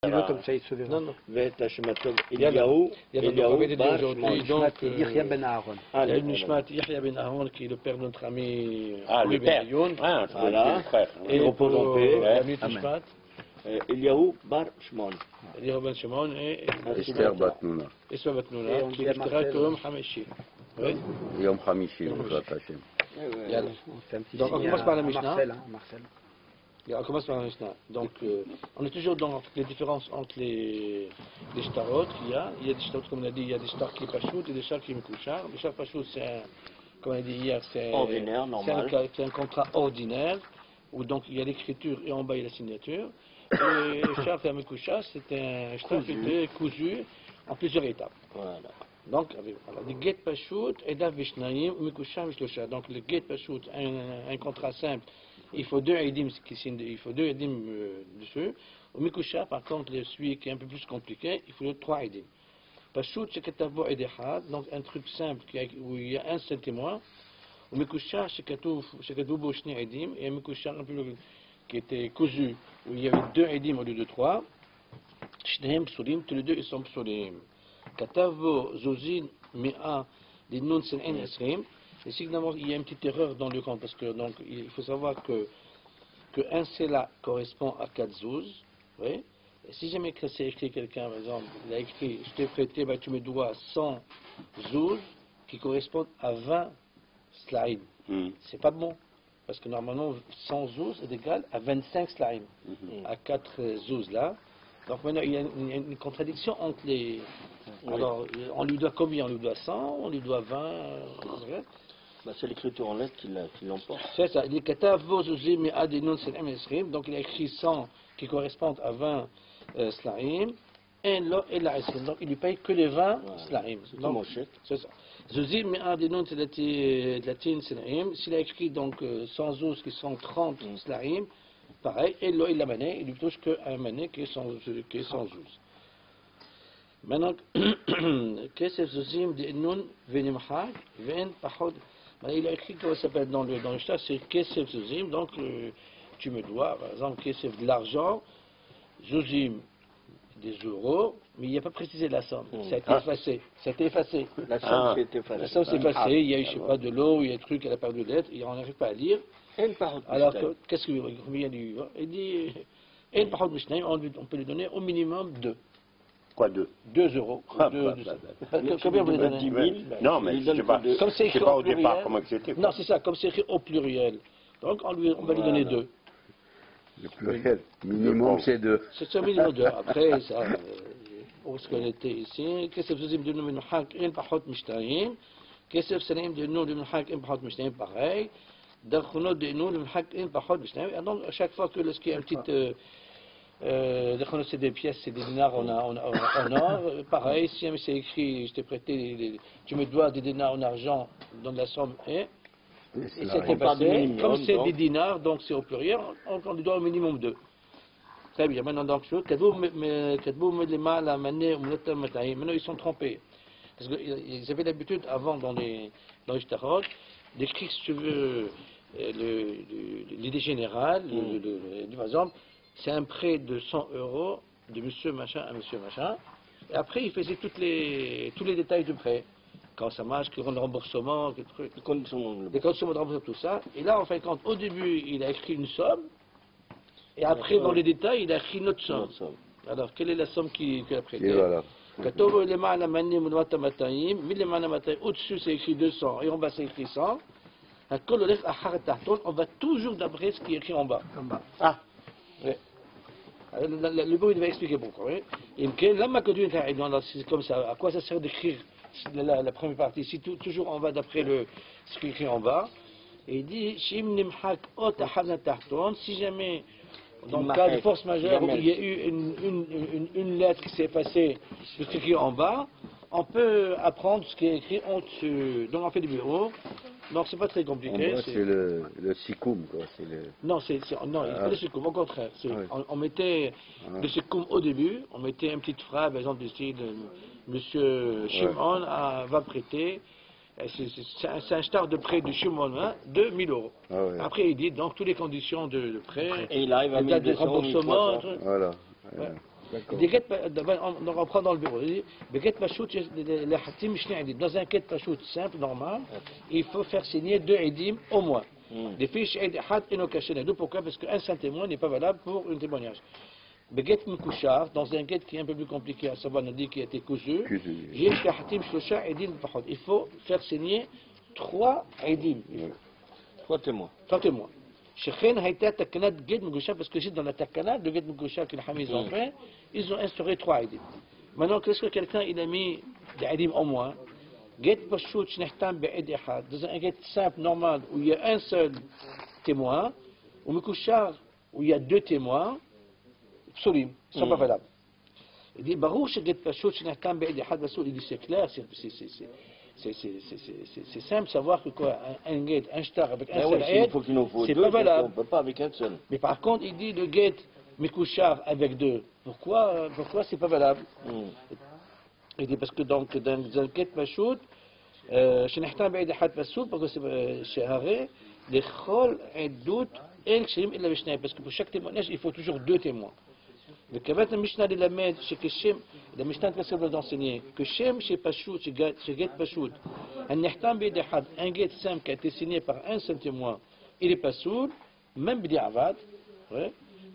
Dis-le comme ça, il se verra. Non, non. Eliaou, Il y a donc, on va dire aujourd'hui, donc, Yahya ben Aaron. il y a une Nishmat Yahya ben Aaron qui est le père de notre ami le père. Ah, voilà. Et repose en paix. la nuit Nishmat Eliaou bar Shimon. Eliaou ben Shimon et Esther Batnouna. Esther Batnouna, Et on qui dit à restera Marcel. comme Hamashi. Oui. Yom Hamishi, Bezrat Hashem. Yalla. On fait un petit Donc, on signe commence par la Mishnah. Marcel, hein, Marcel. On commence par la Mishnah. Donc, on est toujours dans les différences entre les shtarot qu'il y a. Il y a des shtarot, comme on a dit, il y a des shtar qui est pachout et des shtar qui est mekouchar. Le shtar pachout, c'est, comme on a dit hier, c'est Ordinaire, normal. C'est un contrat ordinaire, où donc il y a l'écriture et en bas il y a la signature. Et le shtar mekouchar, c'est un shtar qui était cousu en plusieurs étapes. Voilà. Donc, alors, le get pachout et dav vishnaim ou mekouchar vishlosha. Donc, le get pachout, un contrat simple. Il faut deux aidim dessus. Au Mikusha, par contre, celui qui est un peu plus compliqué, il faut trois aidim. Pachout, c'est Ketavo et Dehad, donc un truc simple où il y a un seul témoin. Au Mikusha, c'est Ketavo Boshni aidim, et un Mikusha un peu qui était cousu, où il y avait deux aidim au lieu de trois. Shnehem psulim, tous les deux ils sont psulim. Ketavo Zozin Mea, des non sen en esrim. Et signalement, il y a une petite erreur dans le compte, parce que donc, il faut savoir que un Sela correspond à 4 zouz. Oui. Et si jamais c'est écrit quelqu'un, par exemple, il a écrit, je t'ai prêté, bah, tu me dois 100 zouz qui correspondent à 20 slaim. C'est pas bon, parce que normalement, 100 zouz est égal à 25 slaim, à 4 zouz là. Donc maintenant, il y a une contradiction entre les... Alors, on lui doit combien? On lui doit 100, on lui doit 20... Bah, c'est l'écriture en lettres qui l'emporte. C'est ça. Il donc il a écrit 100 qui correspondent à 20 slaim. Et là, donc il lui paye que les 20 slaim. C'est comme au chèque. C'est ça. S'il a écrit donc 100 zouz qui sont 30 slaim, pareil, et là il l'a mané, il lui touche qu'un mané qui est 100 zouz. Maintenant, qu'est-ce que c'est de nun venimhak ven pahod. Il a écrit comment ça s'appelle dans le shtar, c'est Kesef Zuzim, donc tu me dois, par exemple, Kesef de l'argent, Zuzim des euros, mais il n'y a pas précisé la somme, ça a été effacé. Ça a été effacé. La somme s'est effacée. La somme s'est effacée, il y a eu, je sais pas, de l'eau, il y a des trucs, elle a perdu de lettres, et on n'arrive pas à lire. Alors, qu'est-ce qu'il dit? Il dit, on peut lui donner au minimum 2. Quoi, 2 euros. Combien vous donnez? 10 000. Non, mais je ne sais pas, pas au départ comment c'était. Non, c'est ça, comme c'est écrit au pluriel. Donc on va lui donner 2. Le pluriel, minimum c'est 2. C'est un minimum 2. Après, ça, où est-ce qu'on était ici? Qu'est-ce que vous avez dit? Qu'est-ce que vous avez dit? Pareil. Donc, à chaque fois que lorsqu'il y a une petite... c'est des pièces, c'est des dinars en or. Pareil, si c'est écrit, je t'ai prêté, tu me dois des dinars en argent dans la somme et c'était passé. Comme c'est des dinars, donc c'est au pluriel, on lui doit au minimum 2. Très bien, maintenant, donc, maintenant ils sont trompés. Parce qu'ils avaient l'habitude, avant, dans les shtarot, d'écrire, si tu veux, l'idée générale, par exemple, c'est un prêt de 100 euros de monsieur machin à monsieur machin. Et après, il faisait tous les détails du prêt. Quand ça marche, le remboursement, les conditions de remboursement, tout ça. Et là, en fin de compte, au début, il a écrit une somme. Et après, dans les détails, il a écrit une autre somme. Alors, quelle est la somme qu'il a prêtée? Et voilà. Au-dessus, c'est écrit 200. Et en bas, c'est écrit 100. On va toujours d'après ce qui est écrit en bas. Ah. Oui. Le beau, il va expliquer pourquoi. C'est comme ça. À quoi ça sert d'écrire la première partie? Si toujours on va d'après ce qui est écrit en bas. Et il dit, si jamais, dans le cas de force majeure, il y a eu une lettre qui s'est effacée de ce qui est écrit en bas, on peut apprendre ce qui est écrit en dessus. Donc on fait du bureau. Donc c'est pas très compliqué. C'est le sikoum, quoi. Non, non, il fait le sikoum, au contraire. On mettait le sikoum au début, on mettait une petite phrase, par exemple, du style Monsieur Shimon va prêter. C'est un shtar de prêt de Shimon, de 1000 euros. Après, il dit donc toutes les conditions de prêt, et il arrive à la date de remboursement. Voilà. Donc on prend dans le bureau. Dans un quête pachout simple, normal, il faut faire signer 2 édimes au moins. Les fiches pourquoi? Parce qu'un seul témoin n'est pas valable pour un témoignage. Beget Mekouchar, dans un guet qui est un peu plus compliqué, à savoir on dit qui a été cousu, il faut faire signer 3 édimes. 3 témoins. 3 témoins. Chechen Haïta Takanat Guet Mekouchar, parce que c'est dans la Takanat, le guet Mekouchar que les Hamis ont fait, ils ont instauré 3 édimes. Maintenant, qu'est-ce que quelqu'un il a mis des édimes au moins? Guet Pachout, Shnehtam Be'ed Ehad, dans un guet simple, normal, où il y a un seul témoin, ou Mekouchar, où il y a 2 témoins, Solim, ils ne sont pas valables. Il dit, Baruch Get Pachout, Shnehtam Be'ed Ehad, il dit, c'est clair, c'est simple de savoir que quoi, un guet, un shtar avec un seul aide, c'est pas valable. On ne peut pas avec un seul. Mais par contre, il dit le guet Mekouchar avec 2. Pourquoi c'est pas valable? Il dit parce que donc dans un guet Pachout, chez Nahtan Be'ed Ehad Pachout, parce que c'est chez Haré, les Chol Eddout, parce que pour chaque témoignage, il faut toujours 2 témoins. Le Kavat Mishnah de la Med, chez Keshem, la Mishnah est capable d'enseigner que Shem chez Pachout, chez Get Pachout, un Nehtam Be'ed Ehad, un Get simple qui a été signé par un seul témoin, il est Pasoul, même B'di'avad,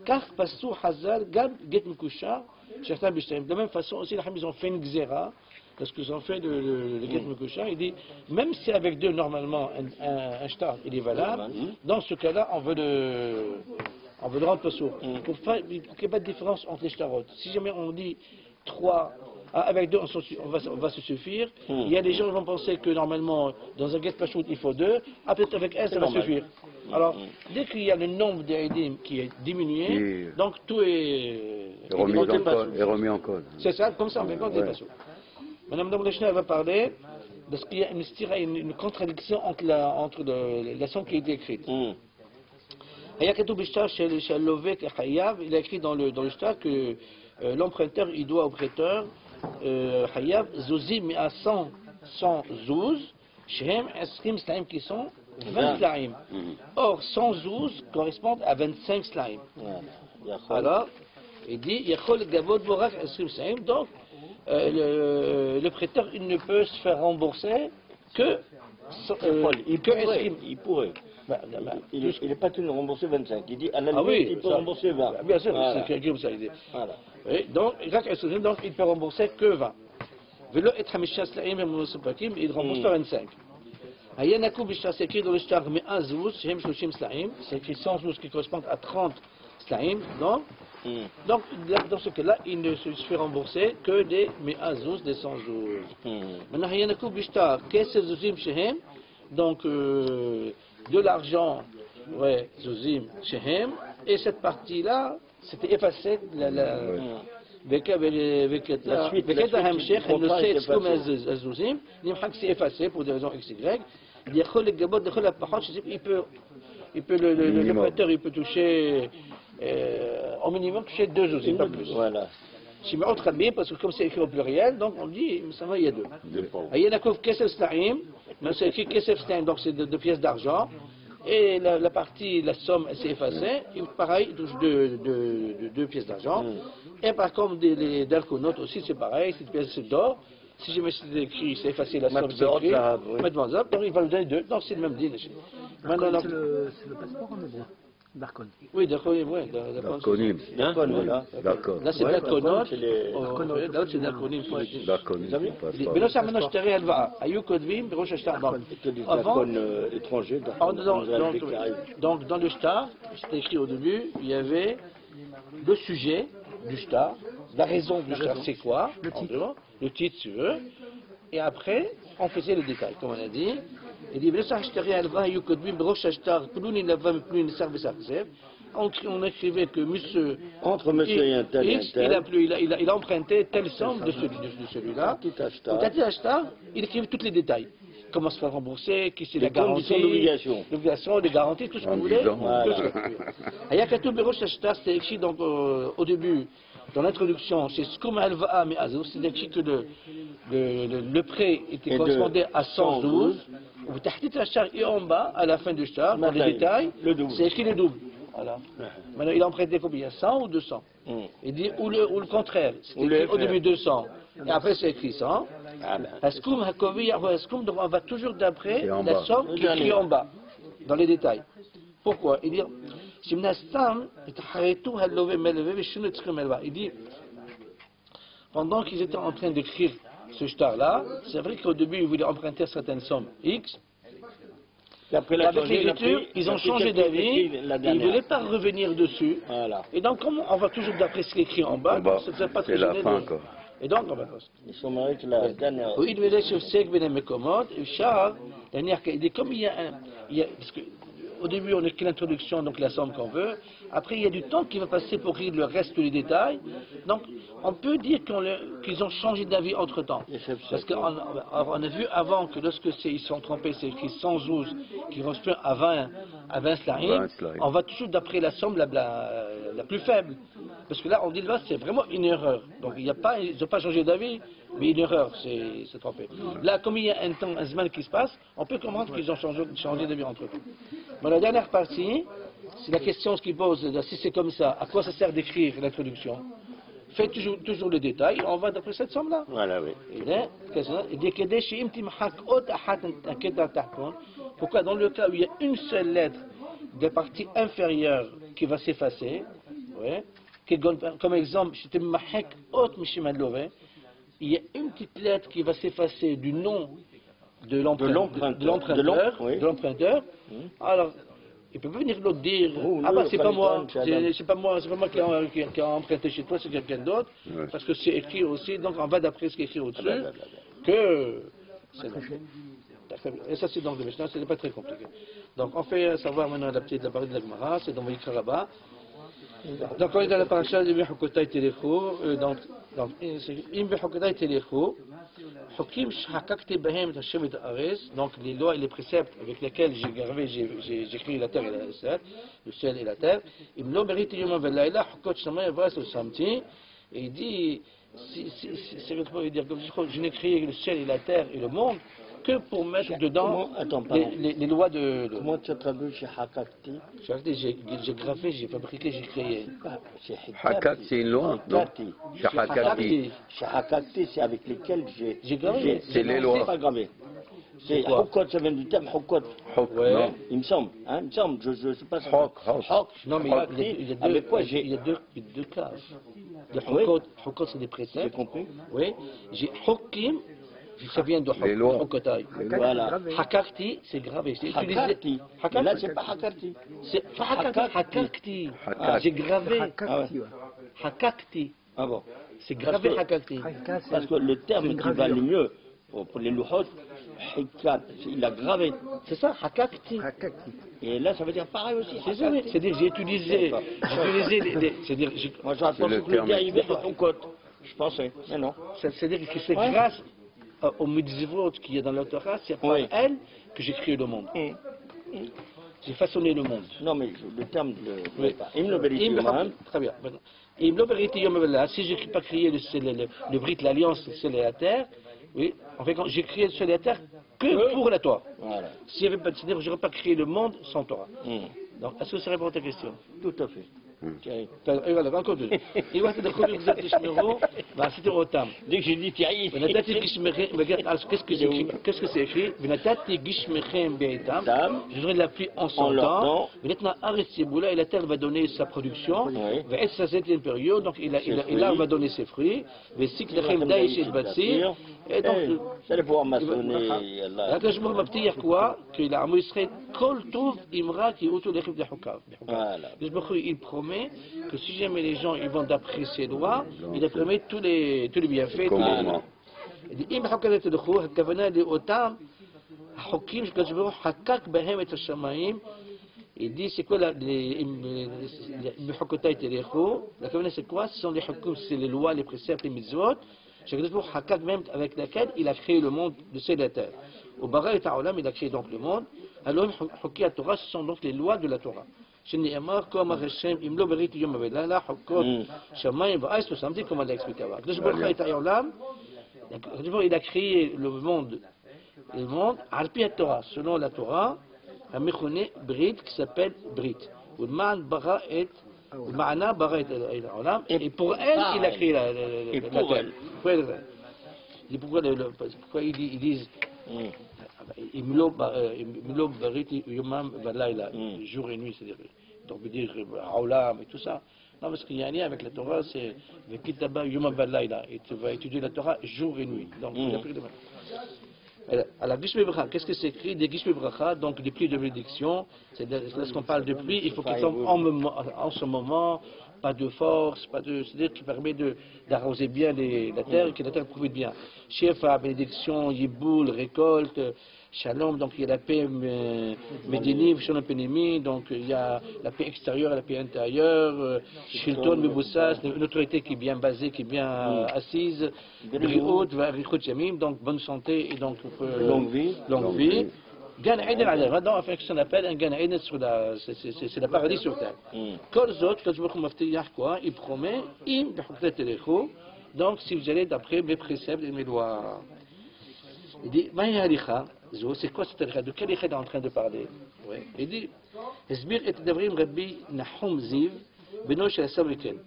car Pasoul Hazal, Gab Get Mekouchar, certains Bishtaim. De la même façon aussi, les Hamis ont fait une Gzera, parce qu'ils ont fait le Get Mekouchar, il dit, même si avec 2, normalement, un shtar, il est valable, dans ce cas-là, on veut le rendre Pasoul. Pour qu'il n'y ait pas de différence entre les shtarot. Si jamais on dit 3, avec 2, on va se suffire. Il y a des gens qui vont penser que normalement, dans un get pachout, il faut 2. Peut-être avec 1, ça va suffire. Alors, dès qu'il y a le nombre d'édim qui est diminué, donc tout est remis en cause. C'est ça, comme ça, on fait compte des pachouts. Madame Damrechna va parler parce qu'il y a une contradiction entre la somme qui a été écrite. Il a écrit dans le shtar que l'emprunteur, il doit au prêteur Hayav, Zouzim, mais à 100 zouz, Shehem, Esrim, Slaim, qui sont 20 Slaim. Or, 100 zouz correspondent à 25 Slaim. Alors, il dit, Yachol, Gavod, Borak, Esrim, Slaim. Donc, le prêteur, il ne peut se faire rembourser que il pourrait. Il n'est pas tenu de rembourser 25. Il dit, à la limite, il peut rembourser 20. Bien sûr, c'est comme ça. Voilà. Donc, il ne peut rembourser que 20. Il rembourse pas 25. C'est écrit dans le shtar, c'est écrit 100 zouz qui correspondent à 30 slaim. Donc, dans ce cas-là, il ne se fait rembourser que des 100 zouz, des 100 zouz. Maintenant, il y a un coup bishtar, qu'est-ce zouzim shehem? Donc, de l'argent, zouzim shehem, et cette partie-là, c'était effacé. C'est effacé pour des raisons XY. Le prêteur il peut toucher au minimum 2 zouzim, pas plus. Voilà. Si mais autre bien parce que comme c'est écrit au pluriel, donc on dit ça va, il y a 2. Il y en a que Kesef Slaim, mais c'est écrit Kesef Slaim, donc c'est 2 pièces d'argent. Et la partie, la somme, elle s'est effacée. Et pareil, il touche 2 pièces d'argent. Et par contre, les dalconotes aussi, c'est pareil, c'est 2 pièces d'or. Si jamais c'est écrit, c'est effacé, la somme, c'est écrit. Donc il va le donner 2. Donc c'est le même dîner. Maintenant, c'est le passeport en hébreu. Darkon. Oui, Darkonim, oui. Darkonim. D'accord. Là, c'est Darkonot. Là, c'est Darkonim. Darkonim. Mais là, ça, maintenant, je t'arrête, elle va. Ayou Kodvim, Rosh Hashtar. Avant, étrangers. Donc, dans le shtar, c'était écrit au début, il y avait le sujet du shtar, la raison du shtar, c'est quoi? Le titre, si tu veux. Et après, on faisait le détail, comme on a dit. Il dit, on écrivait que monsieur, entre monsieur et un tel X, il a emprunté telle somme de celui-là. Il écrivait tous les détails. Comment se faire rembourser, qui c'est la garantie, l'obligation, les garanties, tout ce qu'on voulait. Ayakatou Berosh Ashtar, c'était écrit donc au début, dans l'introduction, c'est Skoum Alva'a Me'azou, c'est écrit que le prêt était correspondait à 112. Et en bas, à la fin du shtar, dans les détails, c'est écrit le double. Voilà. Maintenant, il a emprunté combien? 100 ou 200? Il dit, ou le contraire. C'est écrit au début 200. Et après, c'est écrit 100. Donc, on va toujours d'après la somme qui est écrite en bas, dans les détails. Pourquoi? Il dit, il dit, pendant qu'ils étaient en train d'écrire ce shtar-là, c'est vrai qu'au début, ils voulaient emprunter certaines sommes X. Avec l'écriture, ils ont changé d'avis, ils ne voulaient pas revenir dessus. Voilà. Et donc, comme on va toujours d'après ce qui est écrit en bas, c'est la fin, quoi. Et donc, on va faire ça. Ils sont mariés que la dernière. Oui, il dit, comme il y a un. Parce que, au début, on écrit l'introduction, donc la somme qu'on veut. Après, il y a du temps qui va passer pour écrire le reste des détails. Donc, on peut dire qu'ils ont changé d'avis entre-temps. Parce qu'on a vu avant que lorsque ils sont trompés, c'est écrit 112, qui correspond à 20 slahim, on va toujours d'après la somme la plus faible. Parce que là, on dit là, c'est vraiment une erreur. Donc, ils n'ont pas changé d'avis, mais une erreur, c'est trompé. Là, comme il y a un temps, un semaine qui se passe, on peut comprendre qu'ils ont changé d'avis entre-temps. Bon, la dernière partie, c'est la question qui pose, si c'est comme ça, à quoi ça sert d'écrire l'introduction? Faites toujours le détail, on va d'après cette somme-là. Voilà, oui. Il dit pourquoi dans le cas où il y a une seule lettre de la partie inférieure qui va s'effacer, comme exemple, il y a une petite lettre qui va s'effacer du nom de l'emprunteur. Alors, il peut venir l'autre dire, c'est pas moi qui a emprunté chez toi, c'est quelqu'un d'autre, parce que c'est écrit aussi, donc on va d'après ce qui est écrit au-dessus, que c'est et ça c'est donc le Mishnah, c'est pas très compliqué. Donc on fait savoir maintenant la parole de la Gemara, c'est dans Vayikra Rabba. Donc on est dans la paracha de Bechokotay Telechou, donc Im Bechokotay Telechou, Hokim Shakakte Bahem Hashem et Ares, donc les lois et les préceptes avec lesquels j'ai écrit la terre et le ciel et la terre. Im Lo Berit Yom Velayla Hokot Shamay Avras Samti, et il dit, c'est le point de dire, je n'ai créé le ciel et la terre et le monde que pour mettre dedans les lois de... Comment tu as traduit chez Hakakti? J'ai gravé, j'ai fabriqué, j'ai créé. Hakakti, c'est une loi, non? Chez Hakakti. Chez Hakakti, c'est avec lesquels j'ai gravé. C'est les lois. C'est pas gravé. C'est Hokot, ça vient du terme Hokot. Ouais. Il me semble, il me semble, je ne sais pas. Hok. Non, mais il y a deux classes. Le Hokot, c'est des préceptes. J'ai compris. Oui. J'ai Hokim. Ça vient de Hokotai. Voilà. Hakakti, c'est gravé. C'est utilisé. Là, c'est pas Hakakti. C'est pas Hakakti. J'ai gravé. Hakakti. Ah bon. C'est gravé Hakakti. Parce que le terme qui va le mieux pour les louhot, il a gravé. C'est ça, Hakakti. Et là, ça veut dire pareil aussi. C'est-à-dire, j'ai utilisé les. Moi, j'ai pensé que le dérivé de Hokot. Je pensais, mais non. C'est-à-dire que c'est grâce aux mitzvot qu'il y a dans la Torah, c'est par elle que j'ai créé le monde. J'ai façonné le monde. Non, mais le terme de... Très bien. Si je n'ai pas créé le Brit, l'alliance, le ciel et la terre, oui, en fait, j'ai créé le ciel et la terre que pour la Torah. Voilà. C'est-à-dire que je n'aurais pas créé le monde sans Torah. Donc, est-ce que ça répond à ta question? Tout à fait. C'était au tam. Dès que j'ai dit Thierry, qu'est-ce que c'est écrit? Je donnerai la pluie en son temps. Maintenant, et la terre va donner sa production. Et ça, c'est une période. Donc, il va donner ses fruits. Et donc, c'est le pouvoir maçonner. je me dis quoi? Que la Israël, Kol Tov Imra qui autour des Hukav. Il promet que si jamais les gens ils vont d'après ces lois, il promet tous les bienfaits. Il dit Im Hakadet de Khou, Hakavana de Otam, Hakim, Hakak Bahem et Shamaim. Il dit c'est quoi les Hakatai Telechou? La Kavana c'est quoi? Ce sont les Hakum, c'est les lois, les préceptes, les mitzvot. Hakak même avec laquelle il a créé le monde de ces terre. Au Bara et Ta'olam, il a créé donc le monde. Alors, Hukki Torah, ce sont donc les lois de la Torah. שנאמר כה אמר השם אם לא בריתי יום ולילה חוקות שמיים וארץ ושמתי comme on l'a expliqué avant. הקדוש ברוך הוא את העולם, il a créé le monde על פי התורה, selon la Torah, המכונה ברית qui s'appelle ברית. والمعنى براءة المعنى براءة العالم et pour elle il a créé la terre. Et pourquoi ils disent Imlo Bariti Yomam Valaila, jour et nuit, c'est-à-dire, donc veut dire Aulam et tout ça. Non, parce qu'il y a un lien avec la Torah, c'est le Kitaba Yomam Valaila, et tu vas étudier la Torah jour et nuit. Donc, il a pris de main. Alors, Gishme Bracha, qu'est-ce que c'est écrit? Des Gishme Bracha, donc des pluies de bénédiction. Lorsqu'on parle de pluie, il faut qu'il tombe en ce moment, pas de force, c'est-à-dire qui permet d'arroser bien la terre et que la terre profite bien. Shefa, bénédiction, Yiboul, récolte, Shalom, donc il y a la paix Médiniv, Shalom Penemi, donc il y a la paix extérieure et la paix intérieure, Shilton, Meboussas, une autorité qui est bien basée, qui est bien assise, Brihout, Varichot Yamim, donc bonne santé et donc longue vie. Gan Eden Adem, enfin ce qu'on appelle un Gan Eden c'est la paradis sur terre. Kol Zot, quand je me maftiah quoi, il promet, im b'huklat telecho, donc si vous allez d'après mes préceptes et mes lois. Il dit, c'est quoi cette halakha? De quelle halakha il est en train de parler? Il dit, Esbir et Davrim Rabbi Nahum Ziv, Beno Shel Sabriken.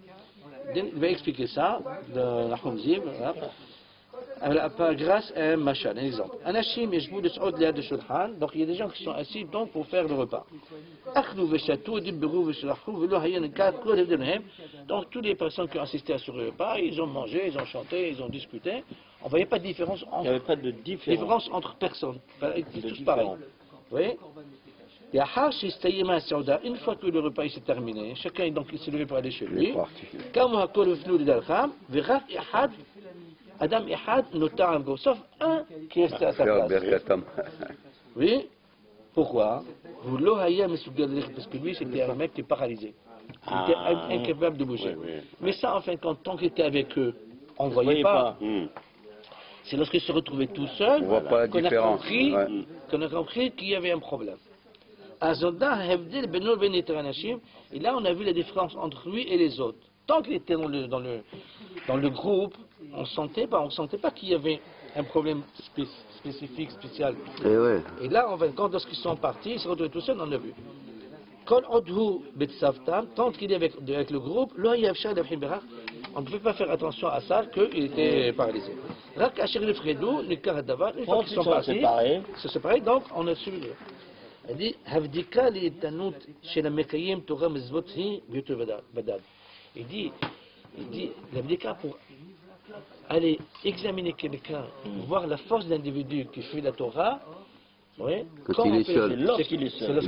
Il va expliquer ça, de Nahum Ziv, grâce à un machin, un exemple. Anashim Yeshbou de Saoud Liad de Shulchan, donc il y a des gens qui sont assis donc pour faire le repas. Achlou Veshatou, Dibberou Veshalachou, Velo Hayan Kat, donc toutes les personnes qui ont assisté à ce repas, ils ont mangé, ils ont chanté, ils ont discuté. On ne voyait pas de différence entre, il n'y avait pas de différence entre personnes. Ils étaient tous pareils. Vous voyez? Une fois que le repas s'est terminé, chacun donc il s'est levé pour aller chez lui. Adam Ehad notar sauf un qui est resté à sa place. Oui. Pourquoi? Parce que lui c'était un mec qui est paralysé. Il était incapable de bouger. Mais ça, en fin de compte, tant qu'il était avec eux, on ne voyait pas. C'est lorsqu'il se retrouvait tout seul qu'on a compris qu'il y avait un problème. Et là, on a vu la différence entre lui et les autres. Tant qu'il était dans le groupe, on ne sentait pas qu'il y avait un problème spécifique, spécial. Et là, en fin de compte, lorsqu'ils sont partis, ils se retrouvaient tout seuls, on a vu. Tant qu'il est avec le groupe, on ne pouvait pas faire attention à ça, qu'il était paralysé. Une fois qu'ils sont partis, se séparer, donc on a suivi. Il dit, l'abdika pour aller examiner quelqu'un, voir la force d'individu qui fait la Torah, quand il est seul. Lorsqu'il est seul.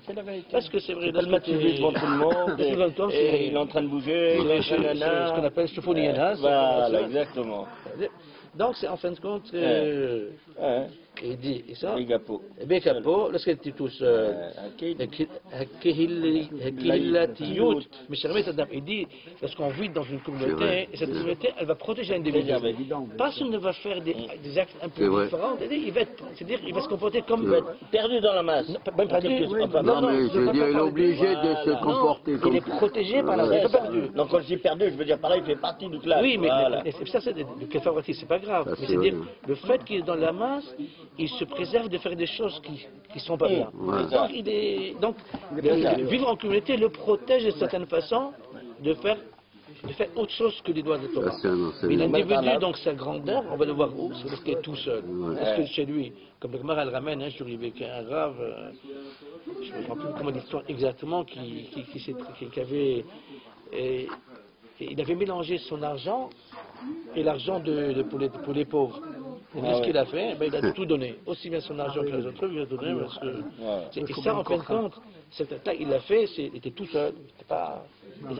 C'est la vérité. Parce que c'est vrai, le mettre devant tout le monde, et il est en train de bouger, c'est ce qu'on appelle Shufoniana. Voilà, exactement. Donc c'est en fin de compte, il dit, et ça, Bekapo, lorsqu'il était tout seul, il dit, lorsqu'on vit dans une communauté, et cette communauté, elle va protéger l'individu. Personne ne va faire des actes un peu différents, c'est-à-dire, il va se comporter comme... Il va être perdu dans la masse. Non, mais je veux dire, il est obligé de se comporter comme... Il est protégé par la masse, il n'est pas perdu. Donc quand je dis perdu, je veux dire par là, il fait partie du clan. Oui, mais ça, c'est le kéfaratif, c'est pas grave. Mais c'est-à-dire, le fait qu'il est dans la masse, il se préserve de faire des choses qui sont pas bien. Donc, vivre en communauté le protège de certaine façon de faire autre chose que les doigts de Torah. Mais l'individu, donc sa grandeur, on va le voir où? C'est parce qu'il est tout seul. Parce que chez lui, comme le Gemara elle ramène, je suis arrivé avec un rave, je ne me rappelle plus comment l'histoire exactement, qui avait... il avait mélangé son argent et l'argent pour les pauvres. Et ce qu'il a fait, il a tout donné. Aussi bien son argent que les autres, il a donné. Parce que, et ça, en fin de compte, il l'a fait, il était tout seul. C'est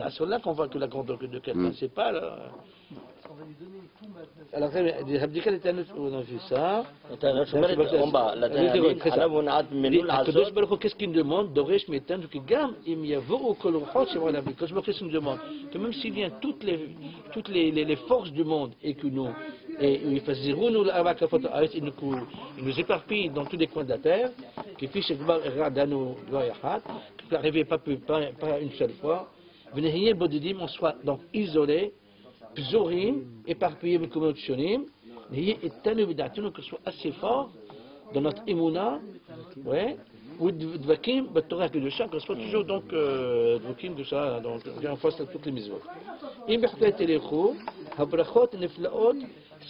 à cela qu'on voit que la grandeur de quelqu'un, c'est pas là. Alors, on a vu ça. En bas, qu'est-ce qu'il demande? Qu'est-ce qu'il demande? Que même s'il vient toutes les forces du monde et que nous, il nous éparpille dans tous les coins de la terre, qu'il puisse n'arriver pas une seule fois, on soit donc isolé, pzorim, éparpillé, mais comme sionim, que ce soit assez fort dans notre imuna, ou dvakim, Torah que de chaque, qu'on soit toujours donc dvakim de ça, donc on fasse toutes les mitzvot. Im bechtet telechou, habrachot neflaot,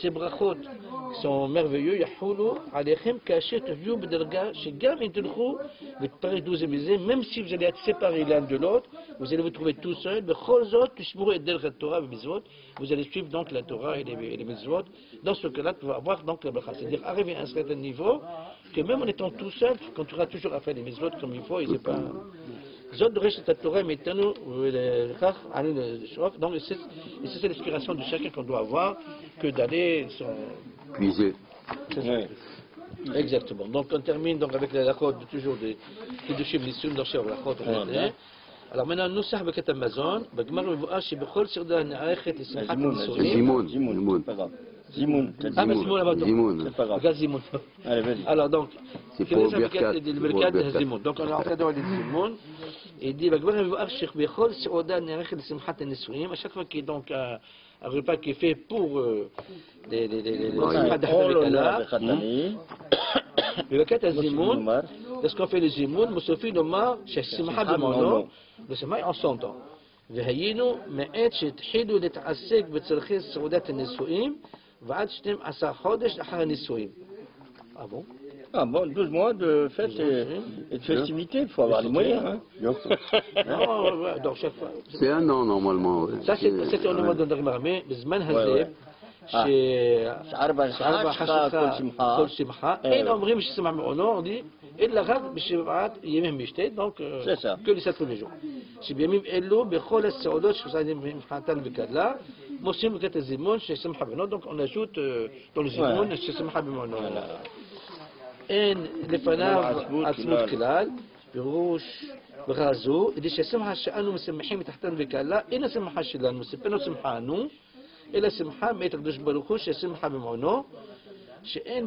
ces brachot sont merveilleux, yahulu alechem kashet viu b'derga, shegam intelchou, v'tparei 12 mitzvot, même si vous allez être séparés l'un de l'autre, vous allez vous trouver tout seul, bechol zot, tushmuru et derga Torah mitzvot, vous allez suivre donc la Torah et les mitzvot. Dans ce cas-là, tu vas avoir donc la bracha, c'est-à-dire arriver à un certain niveau, que même en étant tout seul, quand tu auras toujours à faire les mitzvot comme il faut, et c'est pas. Zot de Reshet Torah maintenant, donc c'est l'inspiration de chacun qu'on doit avoir que d'aller Puiser. Exactement. Donc on termine donc avec la code toujours des Kiddushim Nissim dans Shir Lachot. Alors maintenant nous savons que Amazon, Bagmar Mevuah Shebechol Sirda Na'achet Simchat Nisurim. Zimoun. Zimoun. Ah mais Zimoun là-bas. Zimoun. Regarde Zimoun. Allez, vas-y. Alors donc, C'est pour Birkat. Zimoun. Donc on est en train de voir les Zimoun. Et il dit Bagmar Mevuah Shebechol Sirda Na'achet Simchat Nisurim. À chaque fois qu'il y a donc un repas qui est fait pour les Simchat Nisurim. בברכת הזימון, לסקופי לזימון, מוספי לומר שהשמחה במעונו, ושמחה en son temps. והיינו מעת שהתחילו להתעסק בצורכי סעודת הנישואים, ועד 12 חודש אחר הנישואים. Ah bon? Ah bon, 12 mois de fête et de festivité, il faut avoir les moyens. Hein. Non, donc chaque fois. C'est un an normalement. Ouais. Ça c'était au moment de l'armée, בזמן הזה, أربع חשכה כל שמחה, אין אומרים ששמח מעונו, on dit, אלא רק בשבעת ימים בשתי, donc que les 7 premiers jours. שבימים אלו, בכל הסעודות שעושים מבחינתן וקדלה, מוסיפים ברכת הזימון ששמחה במעונו, donc on ajoute dans le זימון ששמחה במעונו. אין לפניו עצמות כלל, פירוש ברזו, כדי שהשמחה שאנו משמחים מתחתן וקדלה, אין השמחה שלנו, סיפרנו שמחנו, אלא שמחה מאת הקדוש ברוך הוא ששמחה במעונו, שאין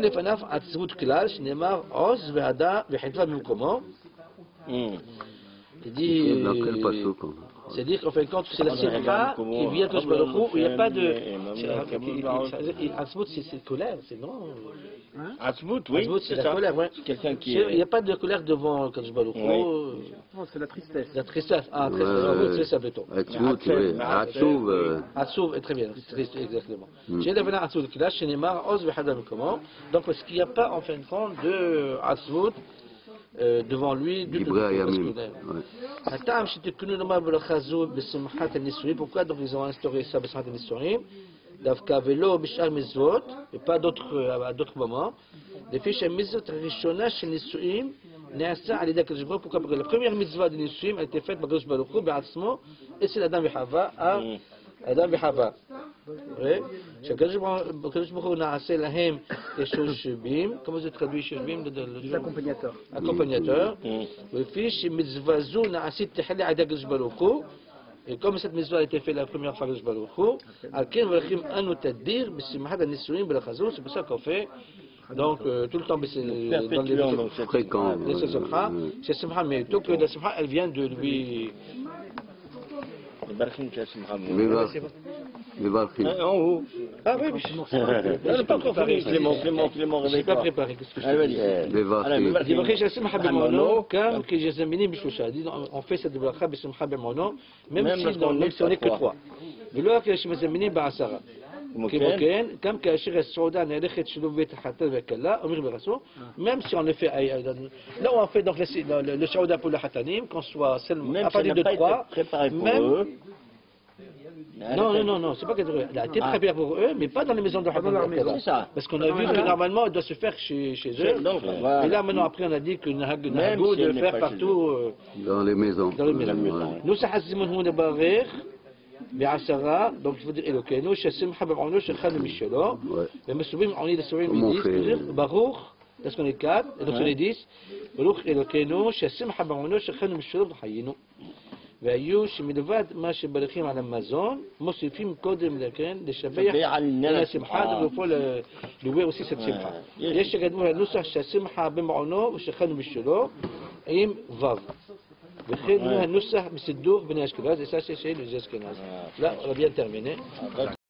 לפניו עצמות כלל, שנאמר עוז והדר וחדווה במקומו. C'est-à-dire qu'en fin de compte, c'est la simcha qui vient de Kadosh Baruch Hu, il n'y a pas de... Atzmut, c'est colère, c'est non? Atzmut, oui, c'est la colère, ouais. Il n'y a pas de colère devant Kadosh Baruch Hu. Non, c'est la tristesse. La tristesse, ah, très ça plutôt. Atzmut, oui. Atzouv. Atzouv, très bien, c'est triste, exactement. Chez les venants Atzmut Kilash, chez Neymar, Oz Vehadam comment? Donc, parce qu'il n'y a pas, en fin de compte, de Atzmut devant lui du tout. Pourquoi donc ils ont instauré ça B'Simchat HaNisurim Davka velo b'shar mitzvot et pas d'autres moments. Les fiches mitzvot rishona chez Nisurim na'asa al yedei HaKadosh Baruch Hu. Pourquoi? Parce que la première mitzvah de Nisurim a été faite par HaKadosh Baruch Hu b'atzmo et c'est l'Adam v'Chava à Adam v'Chava. שהקדוש ברוך הוא נעשה להם שושבים, comment זה traduit שושבים? accompagnateur, לפי שמצווה זו נעשית תחילה על ידי הקדוש ברוך הוא, et comme cette mitzvah a été faite la première fois הקדוש ברוך הוא, על כן מברכים אנו תדיר בשמחת הנישואים בלחזור, c'est pour ça qu'on fait donc tout le temps dans les fréquents. C'est simcha, mais tout que la simcha elle vient de lui. En haut. Ah oui, mais je n'ai pas encore préparé. Clément, je n'ai pas préparé. Qu'est-ce que je fais? On fait cette bracha b'simcha b'mono, même si on n'est que 3. ולא כשמזמינים בעשרה. כמו כן, גם כאשר הסעודה נערכת שילוב בית החתן והכלה, אומרים ברסו, même si on le fait, là on fait donc le saouda pour les hatanim, qu'on soit seulement à partir de 3, même... Non, c'est pas qu'elle a été préparée pour eux, mais pas dans les maisons de Hatan. Parce qu'on a vu que normalement, elle doit se faire chez eux. Et là, maintenant, après, on a dit que Nahagou de le faire partout. Dans les maisons. Nous, ça a Simon Hounabarir, بعشرة donc il faut dire Elokeinu שהשמחה במעונו שחלנו משלו ומסובים עוני לסובים בדיס ברוך parce qu'on est 4 et donc on est 10 ברוך אלוקינו שהשמחה במעונו שחלנו משלו וחיינו והיו שמלבד מה שברכים על המזון מוסיפים קודם לכן לשבח על השמחה donc il faut louer aussi cette שמחה יש שכתבו הנוסח שהשמחה במעונו ושחלנו משלו עם ו' וכן הנוסח בסידור בני אשכנז, et ça c'est chez les Ashkénazes. Là, on a bien terminé.